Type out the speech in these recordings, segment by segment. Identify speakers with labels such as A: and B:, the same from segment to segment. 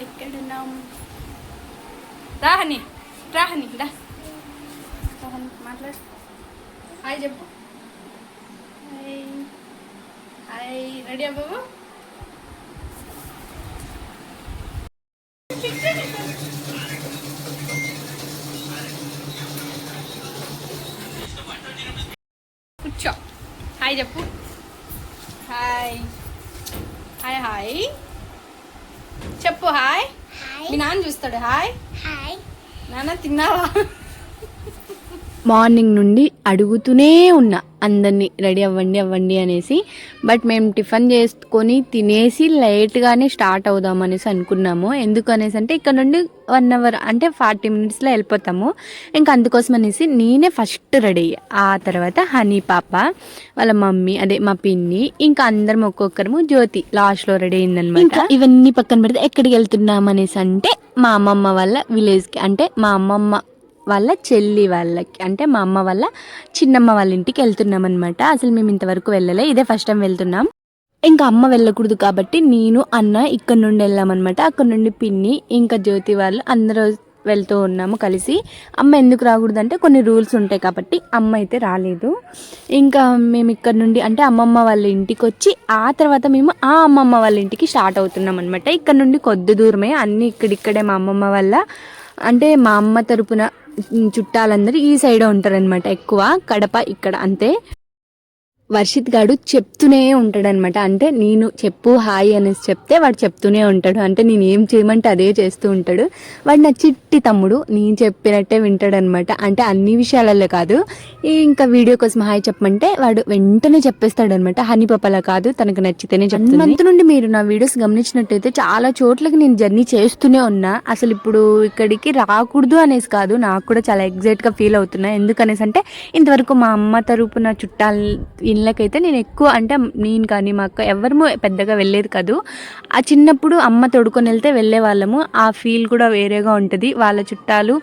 A: ఎక్కడున్నాం రాహని రా మాట్లాడు. హాయ్ చెప్పు. హాయ్ రెడీ బాబు. కూర్చో. హాయ్ చెప్పు. హాయ్ హాయ్ హాయ్ చెప్పు. హాయ్. మీ నాన్న చూస్తాడు. హాయ్ నాన్న తిన్నావా? మార్నింగ్ నుండి అడుగుతూనే ఉన్నా అందరినీ రెడీ అవ్వండి అనేసి. బట్ మేము టిఫిన్ చేసుకొని తినేసి లేట్గానే స్టార్ట్ అవుదాం అనేసి అనుకున్నాము. ఎందుకు అనేసి అంటే ఇక్కడ నుండి 1 అవర్ అంటే 40 మినిట్స్లో వెళ్ళిపోతాము. ఇంకా అందుకోసం అనేసి నేనే ఫస్ట్ రెడీ అయ్యా. ఆ తర్వాత హనీ పాప వాళ్ళ మమ్మీ అదే మా పిన్ని ఇంకా అందరం ఒక్కొక్కరము జ్యోతి లాస్ట్లో రెడీ అయిందనమాట. ఇంకా ఇవన్నీ పక్కన పెడితే ఎక్కడికి వెళ్తున్నాం అనేసి అంటే మా అమ్మమ్మ వాళ్ళ విలేజ్కి, అంటే మా అమ్మమ్మ వాళ్ళ చెల్లి వాళ్ళకి, అంటే మా అమ్మ వాళ్ళ చిన్నమ్మ వాళ్ళ ఇంటికి వెళ్తున్నాం అనమాట. అసలు మేము ఇంతవరకు వెళ్ళలే, ఇదే ఫస్ట్ టైం వెళ్తున్నాం. ఇంకా అమ్మ వెళ్ళకూడదు కాబట్టి నేను అన్న ఇక్కడ నుండి వెళ్ళామన్నమాట. అక్కడ నుండి పిన్ని ఇంకా జ్యోతి వాళ్ళు అందరూ వెళ్తూ ఉన్నాము కలిసి. అమ్మ ఎందుకు రాకూడదు అంటే కొన్ని రూల్స్ ఉంటాయి కాబట్టి అమ్మ అయితే రాలేదు. ఇంకా మేము ఇక్కడ నుండి అంటే అమ్మమ్మ వాళ్ళ ఇంటికి వచ్చి ఆ తర్వాత మేము ఆ అమ్మమ్మ వాళ్ళ ఇంటికి స్టార్ట్ అవుతున్నాం అనమాట. ఇక్కడ నుండి కొద్ది దూరమే, అన్నీ ఇక్కడిక్కడే మా అమ్మమ్మ వాళ్ళ అంటే మా అమ్మ తరపున చుట్టాలందరూ ఈ సైడ్ ఉంటారనమాట. ఎక్కువ కడప ఇక్కడ అంతే. వర్షిత్ గాడు చెప్తూనే ఉంటాడనమాట. అంటే నేను చెప్పు హాయ్ అనేసి చెప్తే వాడు చెప్తూనే ఉంటాడు. అంటే నేను ఏం చేయమంటే అదే చేస్తూ ఉంటాడు. వాడు నా చిట్టి తమ్ముడు, నేను చెప్పినట్టే వింటాడనమాట. అంటే అన్ని విషయాలలో కాదు, ఇంకా వీడియో కోసం హాయ్ చెప్పమంటే వాడు వెంటనే చెప్పేస్తాడనమాట. హనీ పాపలా కాదు, తనకు నచ్చితేనే చెప్తాను. మంత్ నుండి మీరు నా వీడియోస్ గమనించినట్టయితే చాలా చోట్లకి నేను జర్నీ చేస్తూనే ఉన్నా. అసలు ఇప్పుడు ఇక్కడికి రాకూడదు అనేసి కాదు, నాకు కూడా చాలా ఎగ్జైట్గా ఫీల్ అవుతున్నా. ఎందుకనేసి అంటే ఇంతవరకు మా అమ్మ తరపున చుట్టాలు ఇళ్ళకైతే నేను ఎక్కువ అంటే నేను కానీ మా అక్క ఎవరము పెద్దగా వెళ్ళేది కాదు. ఆ చిన్నప్పుడు అమ్మ తోడుకొని వెళ్తే వెళ్ళే వాళ్ళము. ఆ ఫీల్ కూడా వేరేగా ఉంటుంది. వాళ్ళ చుట్టాలు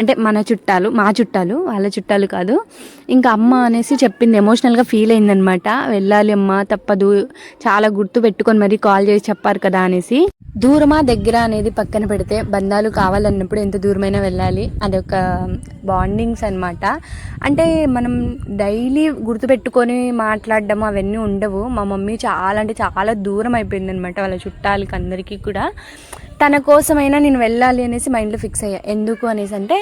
A: అంటే మన చుట్టాలు, మా చుట్టాలు, వాళ్ళ చుట్టాలు కాదు. ఇంకా అమ్మ అనేసి చెప్పింది, ఎమోషనల్గా ఫీల్ అయిందనమాట. వెళ్ళాలి అమ్మ తప్పదు, చాలా గుర్తు పెట్టుకొని మరీ కాల్ చేసి చెప్పారు కదా అనేసి. దూరమా దగ్గర అనేది పక్కన పెడితే బంధాలు కావాలన్నప్పుడు ఎంత దూరమైనా వెళ్ళాలి. అదొక బాండింగ్స్ అనమాట. అంటే మనం డైలీ గుర్తుపెట్టుకొని మాట్లాడడం అవన్నీ ఉండవు. మా మమ్మీ చాలా అంటే చాలా దూరం అయిపోయింది అనమాట వాళ్ళ చుట్టాలకి అందరికీ కూడా. తన కోసమైనా నేను వెళ్ళాలి అనేసి మైండ్లో ఫిక్స్ అయ్యా. ఎందుకు అనేసి అంటే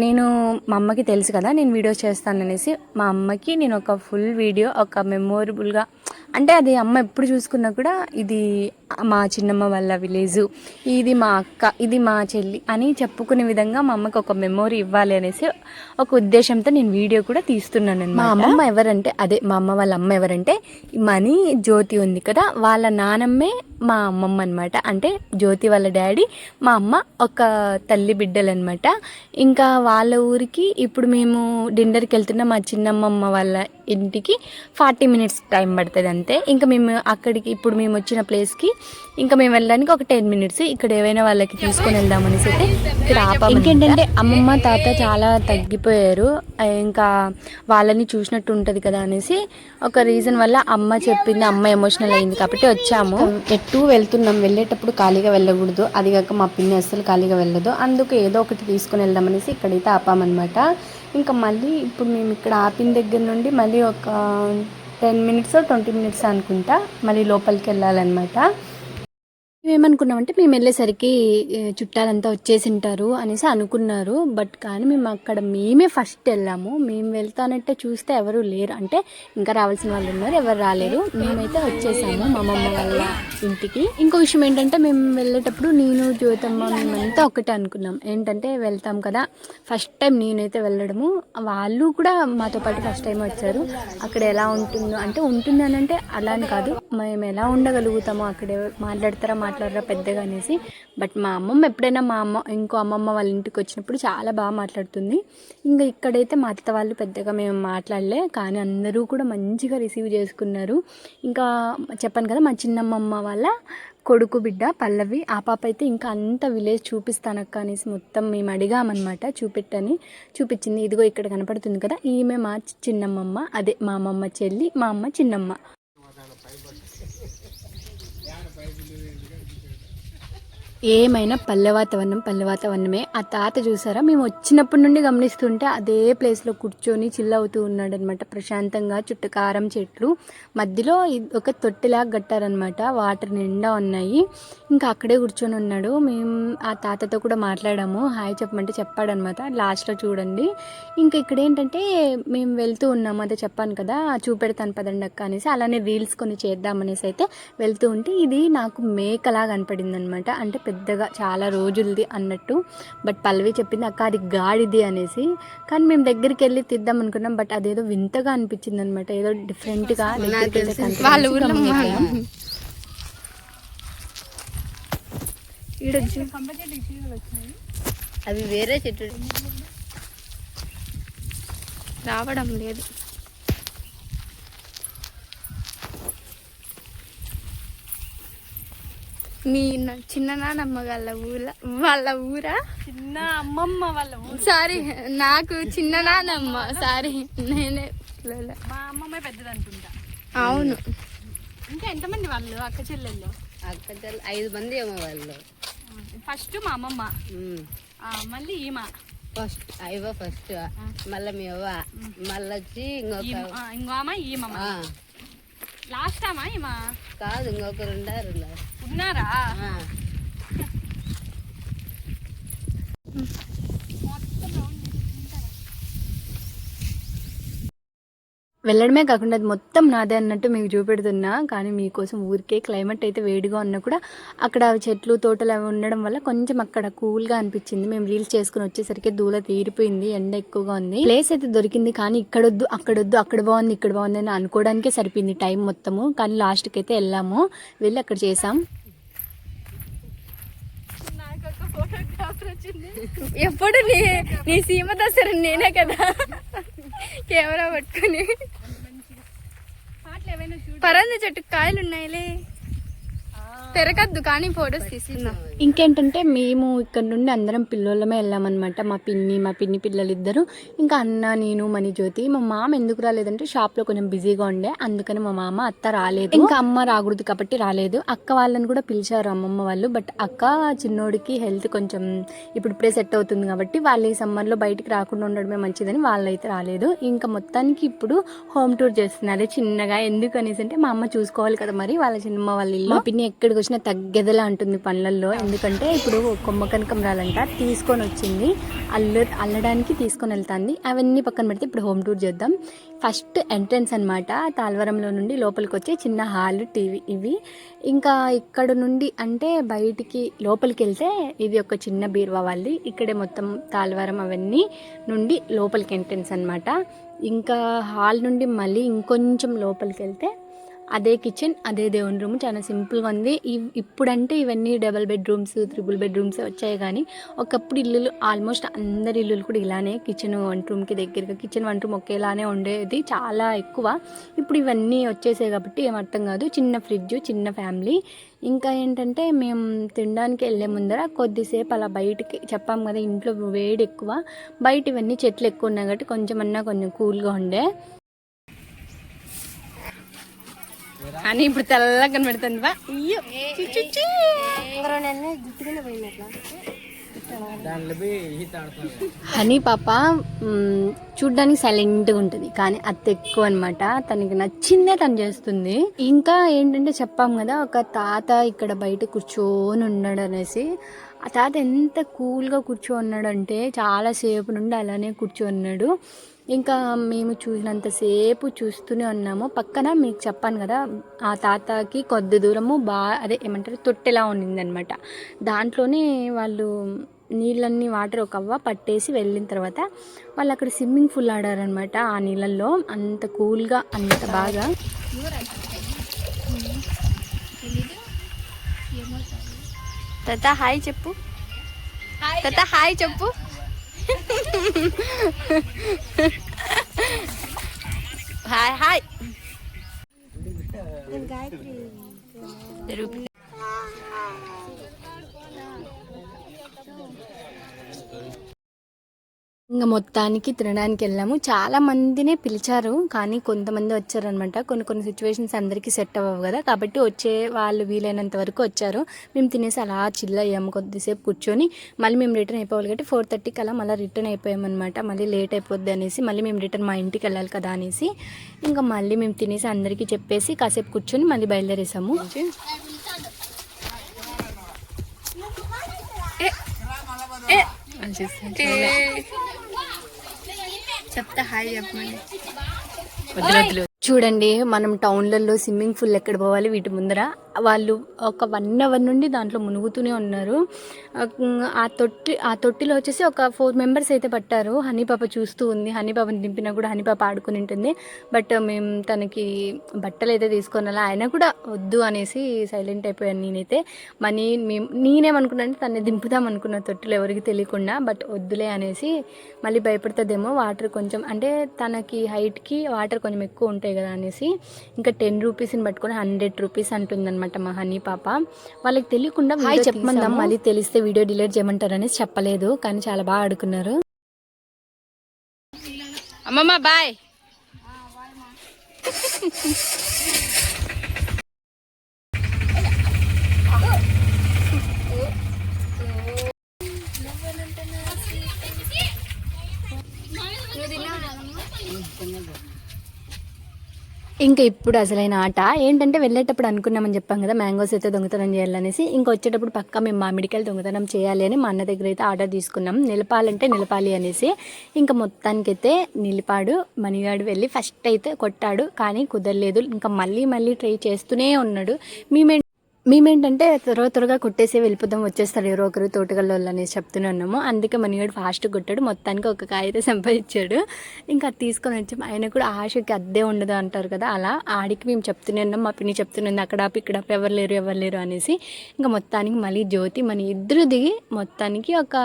A: నేను మా అమ్మకి తెలుసు కదా నేను వీడియోస్ చేస్తాననేసి, మా అమ్మకి నేను ఒక ఫుల్ వీడియో ఒక మెమొరబుల్గా, అంటే అది అమ్మ ఎప్పుడు చూసుకున్నా కూడా ఇది మా చిన్నమ్మ వాళ్ళ విలేజు, ఇది మా అక్క, ఇది మా చెల్లి అని చెప్పుకునే విధంగా మా అమ్మకి ఒక మెమొరీ ఇవ్వాలి అనేసి ఒక ఉద్దేశంతో నేను వీడియో కూడా తీస్తున్నాను. మా అమ్మమ్మ ఎవరంటే అదే మా అమ్మ వాళ్ళ అమ్మ ఎవరంటే మనీ జ్యోతి ఉంది కదా, వాళ్ళ నానమ్మే మా అమ్మమ్మ అనమాట. అంటే జ్యోతి వాళ్ళ డాడీ మా అమ్మ ఒక తల్లి బిడ్డలనమాట. ఇంకా వాళ్ళ ఊరికి ఇప్పుడు మేము డిన్నర్కి వెళ్తున్న మా చిన్నమ్మమ్మ వాళ్ళ ఇంటికి 40 మినిట్స్ టైం పడుతుంది అంతే. ఇంకా మేము అక్కడికి ఇప్పుడు మేము వచ్చిన ప్లేస్కి ఇంకా మేము వెళ్ళడానికి ఒక 10 మినిట్స్. ఇక్కడ ఏవైనా వాళ్ళకి తీసుకొని వెళ్దామనేసి అయితే ఇక్కడ ఆపాము. ఇంకేంటంటే అమ్మమ్మ తాత చాలా తగ్గిపోయారు, ఇంకా వాళ్ళని చూసినట్టు ఉంటుంది కదా అనేసి ఒక రీజన్ వల్ల అమ్మ చెప్పింది, అమ్మ ఎమోషనల్ అయింది కాబట్టి వచ్చాము. ఎటు వెళ్తున్నాం, వెళ్ళేటప్పుడు ఖాళీగా వెళ్ళకూడదు, అది కాక మా పిన్ని అస్సలు ఖాళీగా వెళ్ళదు, అందుకు ఏదో ఒకటి తీసుకొని వెళ్దామనేసి ఇక్కడైతే ఆపామన్నమాట. ఇంకా మళ్ళీ ఇప్పుడు మేము ఇక్కడ ఆపిన దగ్గర నుండి మళ్ళీ ఒక 10 మినిట్స్ 20 మినిట్స్ అనుకుంటా మళ్ళీ లోపలికి వెళ్ళాలన్నమాట. మేమేమనుకున్నామంటే మేము వెళ్ళేసరికి చుట్టాలంతా వచ్చేసింటారు అనేసి అనుకున్నారు. బట్ కానీ మేము అక్కడ మేమే ఫస్ట్ వెళ్ళాము. మేము వెళ్తానంటే చూస్తే ఎవరు లేరు, అంటే ఇంకా రావాల్సిన వాళ్ళు ఉన్నారు, ఎవరు రాలేరు. మేమైతే వచ్చేసాము మా అమ్మమ్మ వాళ్ళ ఇంటికి. ఇంకో విషయం ఏంటంటే మేము వెళ్ళేటప్పుడు నేను జ్యోతమ్మ మేమంతా ఒకటే అనుకున్నాం, ఏంటంటే వెళ్తాం కదా ఫస్ట్ టైం నేనైతే వెళ్ళడము, వాళ్ళు కూడా మాతో పాటు ఫస్ట్ టైం వచ్చారు. అక్కడ ఎలా ఉంటుందో అంటే ఉంటుంది అని అంటే అలా అని కాదు, మేము ఎలా ఉండగలుగుతామో అక్కడే మాట్లాడరా పెద్దగా అనేసి. బట్ మా అమ్మమ్మ ఎప్పుడైనా ఇంకో అమ్మమ్మ వాళ్ళ ఇంటికి వచ్చినప్పుడు చాలా బాగా మాట్లాడుతుంది. ఇంకా ఇక్కడైతే మా అత్త వాళ్ళు పెద్దగా మేము మాట్లాడలే, కానీ అందరూ కూడా మంచిగా రిసీవ్ చేసుకున్నారు. ఇంకా చెప్పాను కదా మా చిన్నమ్మమ్మ వాళ్ళ కొడుకు బిడ్డ పల్లవి, ఆ పాప అయితే ఇంకా అంత విలేజ్ చూపిస్తానక్క అనేసి మొత్తం మేము అడిగామన్నమాట. చూపించింది. ఇదిగో ఇక్కడ కనపడుతుంది కదా, ఈమె మా చిన్నమ్మమ్మ, అదే మా అమ్మమ్మ చెల్లి, మా అమ్మ చిన్నమ్మ. ఏమైనా పల్లె వాతావరణమే. ఆ తాత చూసారా, మేము వచ్చినప్పటి నుండి గమనిస్తుంటే అదే ప్లేస్లో కూర్చొని చిల్ అవుతూ ఉన్నాడు అనమాట ప్రశాంతంగా. చుట్టూ కారం చెట్లు, మధ్యలో ఒక తొట్టిలాగా కట్టారనమాట, వాటర్ నిండా ఉన్నాయి. ఇంకా అక్కడే కూర్చొని ఉన్నాడు. మేము ఆ తాతతో కూడా మాట్లాడాము, హాయ్ చెప్పమంటే చెప్పాడనమాట. లాస్ట్లో చూడండి. ఇంకా ఇక్కడ ఏంటంటే మేము వెళ్తూ ఉన్నాము, అదే చెప్పాను కదా చూపెడతాను పదండి అక్క అనేసి. అలానే రీల్స్ కొన్ని చేద్దామనేసి అయితే వెళ్తూ ఉంటే ఇది నాకు మేకలాగా కనపడింది అనమాట. అంటే పెద్దగా చాలా రోజులది అన్నట్టు. బట్ పల్లవి చెప్పింది అక్క అది గాడిది అనేసి. కానీ మేము దగ్గరికి వెళ్ళి తీద్దాం అనుకున్నాం, బట్ అదేదో వింతగా అనిపించింది అనమాట, ఏదో డిఫరెంట్గా.
B: అవి వేరే చెట్టు
A: రావడం లేదు. మీ చిన్ననాన్నమ్మ వాళ్ళ ఊరా,
B: చిన్న అమ్మమ్మ వాళ్ళ ఊరు.
A: సారీ నాకు చిన్ననాన్నమ్మ, సారీ నేనే
B: మా అమ్మమ్మ పెద్దది అనుకుంటా.
A: అవును.
B: ఇంకా ఎంతమంది వాళ్ళు అక్క చెల్లెళ్ళు?
C: 5 మంది ఏమో వాళ్ళు.
B: ఫస్ట్ మా అమ్మమ్మ, మళ్ళీ ఈమె
C: ఫస్ట్ మళ్ళీ మీ అవ్వ, మళ్ళీ వచ్చి
B: ఇంకో ఆమె ఈమె, లాస్ట్ ఆమె ఈమె
C: కాదు, ఇంకొకరు
B: ఉన్నారా?
A: వెళ్ళడమే కాకుండా అది మొత్తం నాదే అన్నట్టు మీకు చూపెడుతున్నా. కానీ మీకోసం ఊరికే క్లైమేట్ అయితే వేడిగా ఉన్నా కూడా అక్కడ చెట్లు తోటలు అవి ఉండడం వల్ల కొంచెం అక్కడ కూల్గా అనిపించింది. మేము రీల్స్ చేసుకుని వచ్చేసరికి దూల తీరిపోయింది, ఎండ ఎక్కువగా ఉంది. ప్లేస్ అయితే దొరికింది, కానీ ఇక్కడొద్దు అక్కడ బాగుంది ఇక్కడ బాగుంది అని అనుకోవడానికే సరిపోయింది టైం మొత్తము. కానీ లాస్ట్కి అయితే వెళ్ళాము, వెళ్ళి అక్కడ చేసాం. ఎప్పుడు నీ సీమ దసరా నేనే కదా కెమెరా పట్టుకుని. పరంద చెట్టు కాయలు ఉన్నాయిలే, తిరగద్దు కానీ ఫొటోస్ తీసుకుందాం. ఇంకేంటంటే మేము ఇక్కడ నుండి అందరం పిల్లలమే వెళ్ళామన్నమాట. మా పిన్ని పిల్లలు ఇద్దరు, ఇంకా అన్న, నేను, మణిజ్యోతి. మా మామ ఎందుకు రాలేదంటే షాప్లో కొంచెం బిజీగా ఉండే, అందుకని మా మామ అత్త రాలేదు. ఇంకా అమ్మ రాకూడదు కాబట్టి రాలేదు. అక్క వాళ్ళని కూడా పిలిచారు అమ్మమ్మ వాళ్ళు, బట్ అక్క చిన్నోడికి హెల్త్ కొంచెం ఇప్పుడే సెట్ అవుతుంది కాబట్టి వాళ్ళు ఈ సమ్మర్లో బయటికి రాకుండా ఉండడమే మంచిదని వాళ్ళైతే రాలేదు. ఇంకా మొత్తానికి ఇప్పుడు హోమ్ టూర్ చేస్తున్నారు చిన్నగా. ఎందుకు అనేసి అంటే మా అమ్మ చూసుకోవాలి కదా మరి వాళ్ళ చిన్నమ్మ వాళ్ళ ఇల్లు. మా పిన్ని ఎక్కడికి వచ్చినా తగ్గేదలా ఉంటుంది పనులలో. ఎందుకంటే ఇప్పుడు కొమ్మ కనకంబరాలంట తీసుకొని వచ్చింది, అల్లడానికి తీసుకొని వెళ్తాంది. అవన్నీ పక్కన పెడితే ఇప్పుడు హోమ్ టూర్ చేద్దాం. ఫస్ట్ ఎంట్రన్స్ అనమాట, తాళ్వరంలో నుండి లోపలికి వచ్చే చిన్న హాల్, టీవీ ఇవి. ఇంకా ఇక్కడ నుండి అంటే బయటికి లోపలికి వెళ్తే ఇది ఒక చిన్న బీరువా వాళ్ళది. ఇక్కడే మొత్తం తాళ్వరం అవన్నీ నుండి లోపలికి ఎంట్రన్స్ అనమాట. ఇంకా హాల్ నుండి మళ్ళీ ఇంకొంచెం లోపలికి వెళ్తే అదే కిచెన్, అదే దేవుని రూమ్. చాలా సింపుల్గా ఉంది. ఇప్పుడంటే ఇవన్నీ 2 బెడ్రూమ్స్ 3 బెడ్రూమ్స్ వచ్చాయి, కానీ ఒకప్పుడు ఇల్లులు ఆల్మోస్ట్ అందరి ఇల్లులు కూడా ఇలానే కిచెన్ వంట రూమ్కి దగ్గరగా కిచెన్ వంట రూమ్ ఒకేలానే ఉండేది చాలా ఎక్కువ. ఇప్పుడు ఇవన్నీ వచ్చేసాయి కాబట్టి ఏం అర్థం కాదు. చిన్న ఫ్రిడ్జ్, చిన్న ఫ్యామిలీ. ఇంకా ఏంటంటే మేము తినడానికి వెళ్ళే ముందర కొద్దిసేపు అలా బయటికి, చెప్పాం కదా ఇంట్లో వేడి ఎక్కువ, బయట ఇవన్నీ చెట్లు ఎక్కువ ఉన్నాయి కాబట్టి కొంచెం కూల్గా ఉండే. అని ఇప్పుడు తెల్లగా కనబడుతుంది. హనీ పాప చూడ్డానికి సైలెంట్గా ఉంటుంది, కానీ అత్త ఎక్కువ అనమాట. తనకి నచ్చిందే తను చేస్తుంది. ఇంకా ఏంటంటే చెప్పాం కదా ఒక తాత ఇక్కడ బయట కూర్చొని ఉన్నాడు అనేసి. ఆ తాత ఎంత కూల్గా కూర్చోన్నాడంటే చాలాసేపు నుండి అలానే కూర్చోన్నాడు. ఇంకా మేము చూసినంతసేపు చూస్తూనే ఉన్నాము. పక్కన మీకు చెప్పాను కదా ఆ తాతకి కొద్ది దూరము అదే ఏమంటారు తొట్టెలా ఉండిందనమాట. దాంట్లోనే వాళ్ళు నీళ్ళన్నీ వాటర్ ఒక అవ్వ పట్టేసి వెళ్ళిన తర్వాత వాళ్ళు అక్కడ స్విమ్మింగ్ పూల్ ఆడారనమాట. ఆ నీళ్ళల్లో అంత కూల్గా అంత బాగా. తాత హాయ్ చెప్పు, తాత హాయ్ చెప్పు. Hi hi. ఇంకా మొత్తానికి తినడానికి వెళ్ళాము. చాలా మందినే పిలిచారు కానీ కొంతమంది వచ్చారనమాట. కొన్ని కొన్ని సిచ్యువేషన్స్ అందరికీ సెట్ అవ్వవు కదా, కాబట్టి వచ్చే వాళ్ళు వీలైనంత వరకు వచ్చారు. మేము తినేసి అలా చిల్ అయ్యాము కొద్దిసేపు కూర్చొని. మళ్ళీ మేము రిటర్న్ అయిపోవాలి కాబట్టి 4:30కి అలా మళ్ళీ రిటర్న్ అయిపోయామన్నమాట. మళ్ళీ లేట్ అయిపోద్ది అనేసి మళ్ళీ మేము రిటర్న్ మా ఇంటికి వెళ్ళాలి కదా అనేసి ఇంకా మళ్ళీ మేము తినేసి అందరికీ చెప్పేసి కాసేపు కూర్చొని మళ్ళీ బయలుదేరేసాము. చెప్తా హాయ్ చెప్పమని. చూడండి మనం టౌన్లలో స్విమ్మింగ్ పూల్ ఎక్కడ పోవాలి, వీటి ముందర వాళ్ళు ఒక 1 అవర్ నుండి దాంట్లో మునుగుతూనే ఉన్నారు. ఆ తొట్టిలో వచ్చేసి ఒక 4 మెంబర్స్ అయితే పట్టారు. హనీ పాప చూస్తూ ఉంది. హనీ పాపని దింపినా కూడా హనీ పాప ఆడుకుని ఉంటుంది. బట్ మేము తనకి బట్టలు అయితే తీసుకొని ఆయన కూడా వద్దు అనేసి సైలెంట్ అయిపోయాను నేనైతే. నేనేమనుకున్నాను తనని దింపుదాం అనుకున్న తొట్టిలో ఎవరికి తెలియకుండా, బట్ వద్దులే అనేసి మళ్ళీ భయపడుతుందేమో. వాటర్ కొంచెం అంటే తనకి హైట్కి వాటర్ కొంచెం ఎక్కువ ఉంటాయి కదా అనేసి ఇంకా 10 రూపీస్ని పట్టుకొని 100 రూపీస్ అంటుందన్నమాట మా హనీ పాప. వాళ్ళకి తెలియకుండా హాయ్ చెప్పమందాం, మళ్ళీ తెలిస్తే వీడియో డిలీట్ చేయమంటారనేసి చెప్పలేదు. కానీ చాలా బాగా ఆడుకున్నారు.
B: అమ్మమ్మ బాయ్.
A: ఇంకా ఇప్పుడు అసలైన ఆట ఏంటంటే వెళ్ళేటప్పుడు అనుకున్నామని చెప్పాం కదా మ్యాంగోస్ అయితే దొంగతనం చేయాలనేసి. ఇంకా వచ్చేటప్పుడు పక్కా మేము మామిడికాయలు దొంగతనం చేయాలి అని మా అన్న దగ్గర అయితే ఆర్డర్ తీసుకున్నాం. నిలపాలంటే నిలపాలి అనేసి. ఇంకా మొత్తానికైతే నిలిపాడు. మణిగాడు వెళ్ళి ఫస్ట్ అయితే కొట్టాడు కానీ కుదరలేదు. ఇంకా మళ్ళీ ట్రై చేస్తూనే ఉన్నాడు. మేమేంటంటే త్వరగా కొట్టేసి వెళ్ళిపోదాం, వచ్చేస్తాడు ఎవరో ఒకరు తోటగల్లో అనేసి చెప్తూనే ఉన్నాము. అందుకే మనీగాడు ఫాస్ట్ కొట్టాడు. మొత్తానికి ఒక కాయ అయితే సంపాదించాడు. ఇంకా అది తీసుకొని వచ్చి ఆయన కూడా ఆశకి అద్దే ఉండదు అంటారు కదా, అలా ఆడికి మేము చెప్తూనే ఉన్నాం. మా పిన్ని చెప్తున్నాం అక్కడ ఇక్కడ ఎవరు లేరు అనేసి. ఇంకా మొత్తానికి మళ్ళీ జ్యోతి మన ఇద్దరు దిగి మొత్తానికి ఒక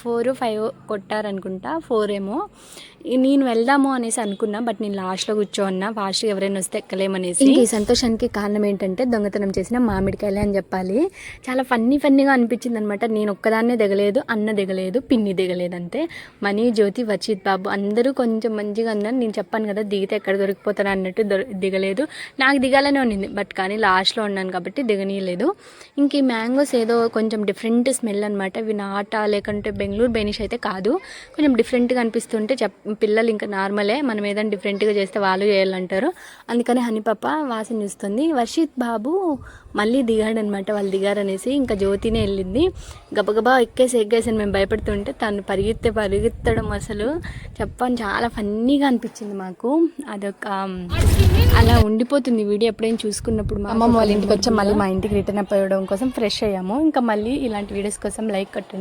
A: 4 5 కొట్టారనుకుంటా, 4 ఏమో. నేను వెళ్దాము అనేసి అనుకున్నా, బట్ నేను లాస్ట్లో కూర్చోన్నా ఫాస్ట్గా ఎవరైనా వస్తే ఎక్కలేమనేసి. ఈ సంతోషానికి కారణం ఏంటంటే దొంగతనం చేసిన మామిడికాయలే అని చెప్పాలి. చాలా ఫన్నీగా అనిపించింది అనమాట. నేను ఒక్కదాన్నే దిగలేదు, అన్న దిగలేదు, పిన్ని దిగలేదు అంతే. మనీ, జ్యోతి, వర్షిత్ బాబు అందరూ కొంచెం మంచిగా అన్నారు. నేను చెప్పాను కదా దిగితే ఎక్కడ దొరికిపోతాను అన్నట్టు దిగలేదు. నాకు దిగాలనే ఉండింది, బట్ కానీ లాస్ట్లో ఉన్నాను కాబట్టి దిగనీయలేదు. ఇంక ఈ మ్యాంగోస్ ఏదో కొంచెం డిఫరెంట్ స్మెల్ అనమాట. ఇవి నాటా లేకుంటే బెంగళూరు బెనిష్ అయితే కాదు, కొంచెం డిఫరెంట్గా అనిపిస్తుంటే పిల్లలు ఇంకా నార్మలే, మనం ఏదైనా డిఫరెంట్గా చేస్తే వాళ్ళు చేయాలంటారు. అందుకని హనీ పాప వాసన చూస్తుంది. వర్షిత్ బాబు మళ్ళీ దిగాడనమాట, వాళ్ళు దిగారనేసి. ఇంకా జ్యోతినే వెళ్ళింది. గబగబా ఎక్కేసాను మేము భయపడుతుంటే. తను పరిగెత్తడం అసలు చెప్పాను చాలా ఫన్నీగా అనిపించింది మాకు. అదొక అలా ఉండిపోతుంది వీడియో ఎప్పుడైనా చూసుకున్నప్పుడు. మా అమ్మమ్మ వాళ్ళ ఇంటికి వచ్చి మళ్ళీ మా ఇంటికి రిటర్న్ అయిపోవడం కోసం ఫ్రెష్ అయ్యాము. ఇంకా మళ్ళీ ఇలాంటి వీడియోస్ కోసం లైక్ కట్టండి.